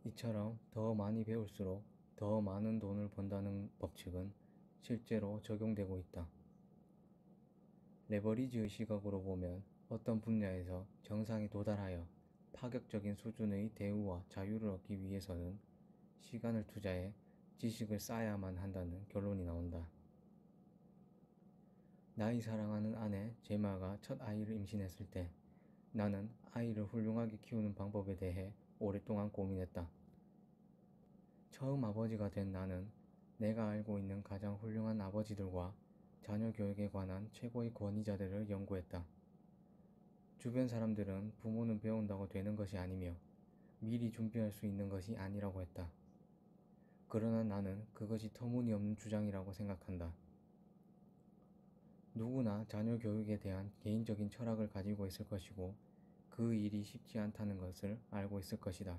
이처럼 더 많이 배울수록 더 많은 돈을 번다는 법칙은 실제로 적용되고 있다. 레버리지의 시각으로 보면 어떤 분야에서 정상에 도달하여 파격적인 수준의 대우와 자유를 얻기 위해서는 시간을 투자해 지식을 쌓아야만 한다는 결론이 나온다. 나의 사랑하는 아내 제마가 첫 아이를 임신했을 때 나는 아이를 훌륭하게 키우는 방법에 대해 오랫동안 고민했다. 처음 아버지가 된 나는 내가 알고 있는 가장 훌륭한 아버지들과 자녀 교육에 관한 최고의 권위자들을 연구했다. 주변 사람들은 부모는 배운다고 되는 것이 아니며 미리 준비할 수 있는 것이 아니라고 했다. 그러나 나는 그것이 터무니없는 주장이라고 생각한다. 누구나 자녀 교육에 대한 개인적인 철학을 가지고 있을 것이고 그 일이 쉽지 않다는 것을 알고 있을 것이다.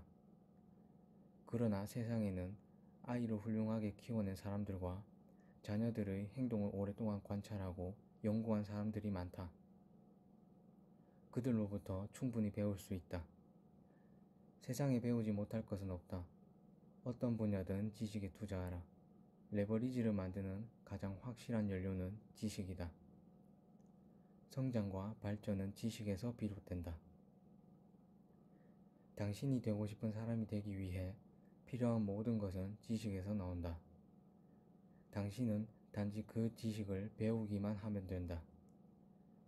그러나 세상에는 아이를 훌륭하게 키워낸 사람들과 자녀들의 행동을 오랫동안 관찰하고 연구한 사람들이 많다. 그들로부터 충분히 배울 수 있다. 세상에 배우지 못할 것은 없다. 어떤 분야든 지식에 투자하라. 레버리지를 만드는 가장 확실한 연료는 지식이다. 성장과 발전은 지식에서 비롯된다. 당신이 되고 싶은 사람이 되기 위해 필요한 모든 것은 지식에서 나온다. 당신은 단지 그 지식을 배우기만 하면 된다.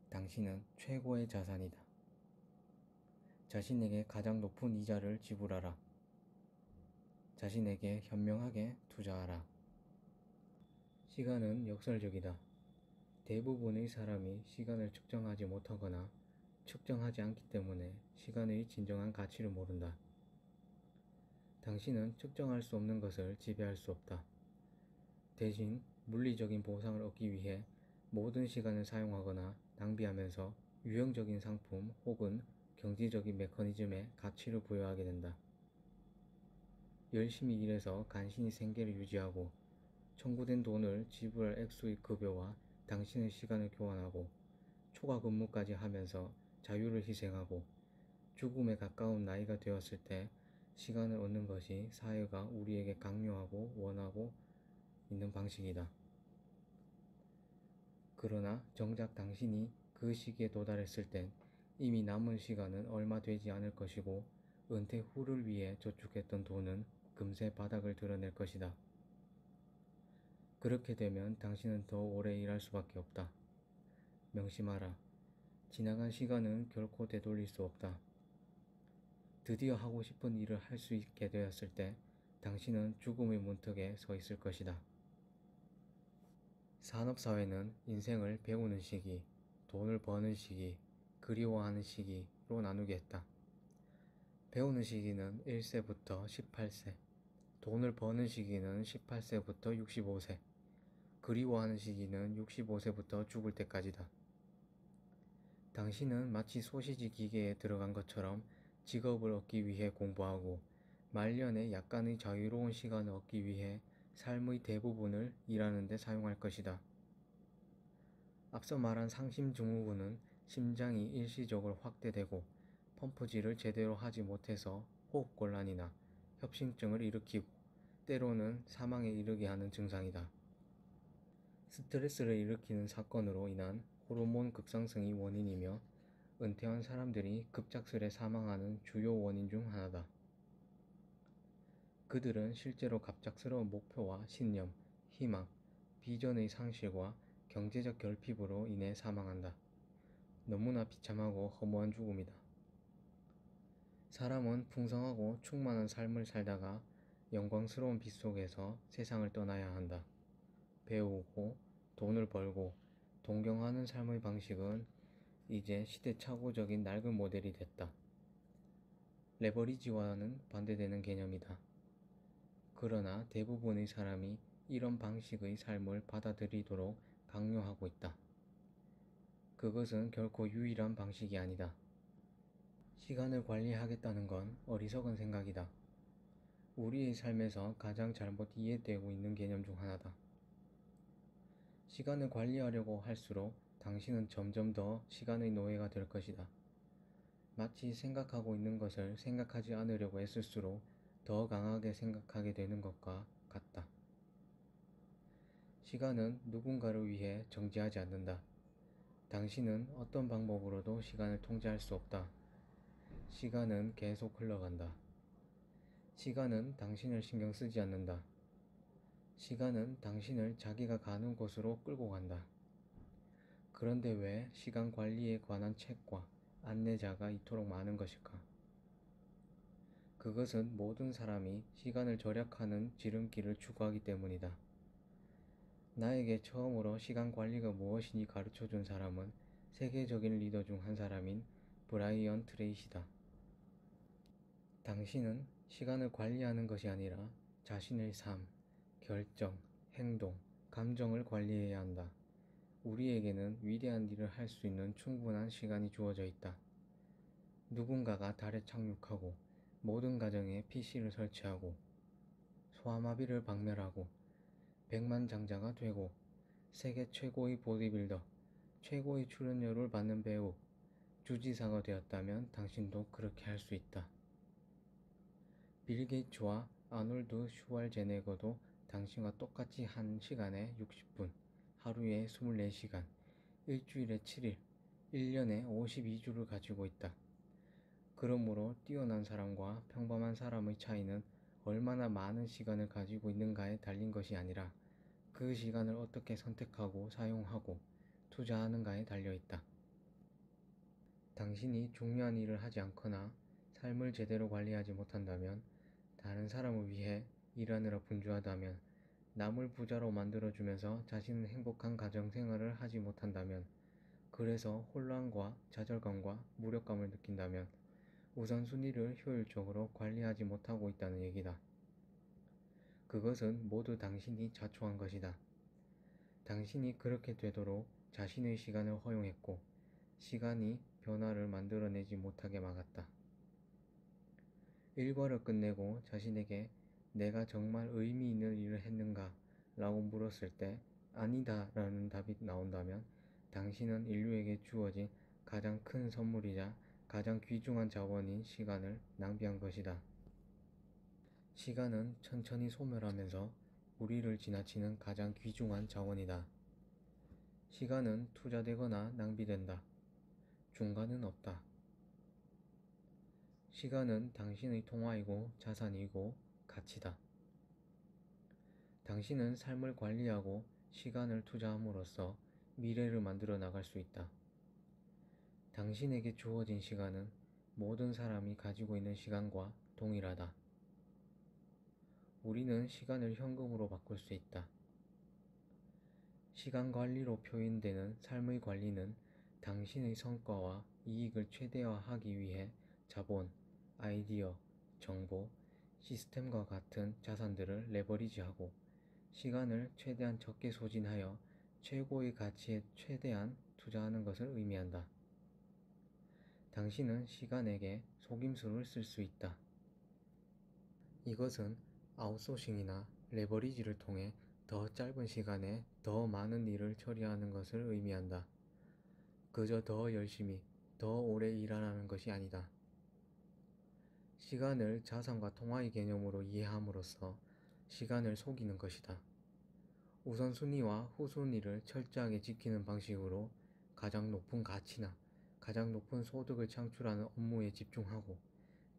당신은 최고의 자산이다. 자신에게 가장 높은 이자를 지불하라. 자신에게 현명하게 투자하라. 시간은 역설적이다. 대부분의 사람이 시간을 측정하지 못하거나 측정하지 않기 때문에 시간의 진정한 가치를 모른다. 당신은 측정할 수 없는 것을 지배할 수 없다. 대신 물리적인 보상을 얻기 위해 모든 시간을 사용하거나 낭비하면서 유형적인 상품 혹은 경제적인 메커니즘에 가치를 부여하게 된다. 열심히 일해서 간신히 생계를 유지하고 청구된 돈을 지불할 액수의 급여와 당신의 시간을 교환하고 초과 근무까지 하면서 자유를 희생하고 죽음에 가까운 나이가 되었을 때 시간을 얻는 것이 사회가 우리에게 강요하고 원하고 있는 방식이다. 그러나 정작 당신이 그 시기에 도달했을 땐 이미 남은 시간은 얼마 되지 않을 것이고 은퇴 후를 위해 저축했던 돈은 금세 바닥을 드러낼 것이다. 그렇게 되면 당신은 더 오래 일할 수밖에 없다. 명심하라. 지나간 시간은 결코 되돌릴 수 없다. 드디어 하고 싶은 일을 할 수 있게 되었을 때 당신은 죽음의 문턱에 서 있을 것이다. 산업사회는 인생을 배우는 시기, 돈을 버는 시기, 그리워하는 시기로 나누게 했다. 배우는 시기는 1세부터 18세, 돈을 버는 시기는 18세부터 65세, 그리워하는 시기는 65세부터 죽을 때까지다. 당신은 마치 소시지 기계에 들어간 것처럼 직업을 얻기 위해 공부하고 말년에 약간의 자유로운 시간을 얻기 위해 삶의 대부분을 일하는 데 사용할 것이다. 앞서 말한 상심증후군은 심장이 일시적으로 확대되고 펌프질을 제대로 하지 못해서 호흡곤란이나 협심증을 일으키고 때로는 사망에 이르게 하는 증상이다. 스트레스를 일으키는 사건으로 인한 호르몬 급상승이 원인이며 은퇴한 사람들이 급작스레 사망하는 주요 원인 중 하나다. 그들은 실제로 갑작스러운 목표와 신념, 희망, 비전의 상실과 경제적 결핍으로 인해 사망한다. 너무나 비참하고 허무한 죽음이다. 사람은 풍성하고 충만한 삶을 살다가 영광스러운 빛 속에서 세상을 떠나야 한다. 배우고 돈을 벌고 동경하는 삶의 방식은 이제 시대착오적인 낡은 모델이 됐다. 레버리지와는 반대되는 개념이다. 그러나 대부분의 사람이 이런 방식의 삶을 받아들이도록 강요하고 있다. 그것은 결코 유일한 방식이 아니다. 시간을 관리하겠다는 건 어리석은 생각이다. 우리의 삶에서 가장 잘못 이해되고 있는 개념 중 하나다. 시간을 관리하려고 할수록 당신은 점점 더 시간의 노예가 될 것이다. 마치 생각하고 있는 것을 생각하지 않으려고 애쓸수록 더 강하게 생각하게 되는 것과 같다. 시간은 누군가를 위해 정지하지 않는다. 당신은 어떤 방법으로도 시간을 통제할 수 없다. 시간은 계속 흘러간다. 시간은 당신을 신경 쓰지 않는다. 시간은 당신을 자기가 가는 곳으로 끌고 간다. 그런데 왜 시간 관리에 관한 책과 안내자가 이토록 많은 것일까? 그것은 모든 사람이 시간을 절약하는 지름길을 추구하기 때문이다. 나에게 처음으로 시간 관리가 무엇인지 가르쳐준 사람은 세계적인 리더 중 한 사람인 브라이언 트레이시다. 당신은 시간을 관리하는 것이 아니라 자신의 삶, 결정, 행동, 감정을 관리해야 한다. 우리에게는 위대한 일을 할 수 있는 충분한 시간이 주어져 있다. 누군가가 달에 착륙하고 모든 가정에 PC를 설치하고 소아마비를 박멸하고 백만장자가 되고 세계 최고의 보디빌더, 최고의 출연료를 받는 배우, 주지사가 되었다면 당신도 그렇게 할 수 있다. 빌 게이츠와 아놀드 슈왈제네거도 당신과 똑같이 한 시간에 60분, 하루에 24시간, 일주일에 7일, 1년에 52주를 가지고 있다. 그러므로 뛰어난 사람과 평범한 사람의 차이는 얼마나 많은 시간을 가지고 있는가에 달린 것이 아니라 그 시간을 어떻게 선택하고 사용하고 투자하는가에 달려 있다. 당신이 중요한 일을 하지 않거나 삶을 제대로 관리하지 못한다면, 다른 사람을 위해 일하느라 분주하다면, 남을 부자로 만들어주면서 자신은 행복한 가정생활을 하지 못한다면, 그래서 혼란과 좌절감과 무력감을 느낀다면 우선순위를 효율적으로 관리하지 못하고 있다는 얘기다. 그것은 모두 당신이 자초한 것이다. 당신이 그렇게 되도록 자신의 시간을 허용했고 시간이 변화를 만들어내지 못하게 막았다. 일과를 끝내고 자신에게 내가 정말 의미 있는 일을 했는가? 라고 물었을 때 아니다 라는 답이 나온다면 당신은 인류에게 주어진 가장 큰 선물이자 가장 귀중한 자원인 시간을 낭비한 것이다. 시간은 천천히 소멸하면서 우리를 지나치는 가장 귀중한 자원이다. 시간은 투자되거나 낭비된다. 중간은 없다. 시간은 당신의 통화이고 자산이고 가치다. 당신은 삶을 관리하고 시간을 투자함으로써 미래를 만들어 나갈 수 있다. 당신에게 주어진 시간은 모든 사람이 가지고 있는 시간과 동일하다. 우리는 시간을 현금으로 바꿀 수 있다. 시간 관리로 표현되는 삶의 관리는 당신의 성과와 이익을 최대화하기 위해 자본, 아이디어, 정보, 시스템과 같은 자산들을 레버리지하고 시간을 최대한 적게 소진하여 최고의 가치에 최대한 투자하는 것을 의미한다. 당신은 시간에게 속임수를 쓸 수 있다. 이것은 아웃소싱이나 레버리지를 통해 더 짧은 시간에 더 많은 일을 처리하는 것을 의미한다. 그저 더 열심히, 더 오래 일하라는 것이 아니다. 시간을 자산과 통화의 개념으로 이해함으로써 시간을 속이는 것이다. 우선순위와 후순위를 철저하게 지키는 방식으로 가장 높은 가치나 가장 높은 소득을 창출하는 업무에 집중하고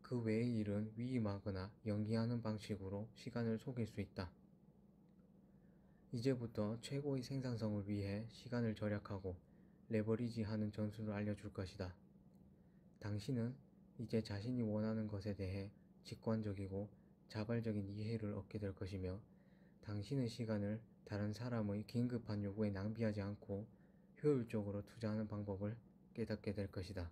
그 외의 일은 위임하거나 연기하는 방식으로 시간을 속일 수 있다. 이제부터 최고의 생산성을 위해 시간을 절약하고 레버리지하는 전술을 알려줄 것이다. 당신은 이제 자신이 원하는 것에 대해 직관적이고 자발적인 이해를 얻게 될 것이며 당신의 시간을 다른 사람의 긴급한 요구에 낭비하지 않고 효율적으로 투자하는 방법을 깨닫게 될 것이다.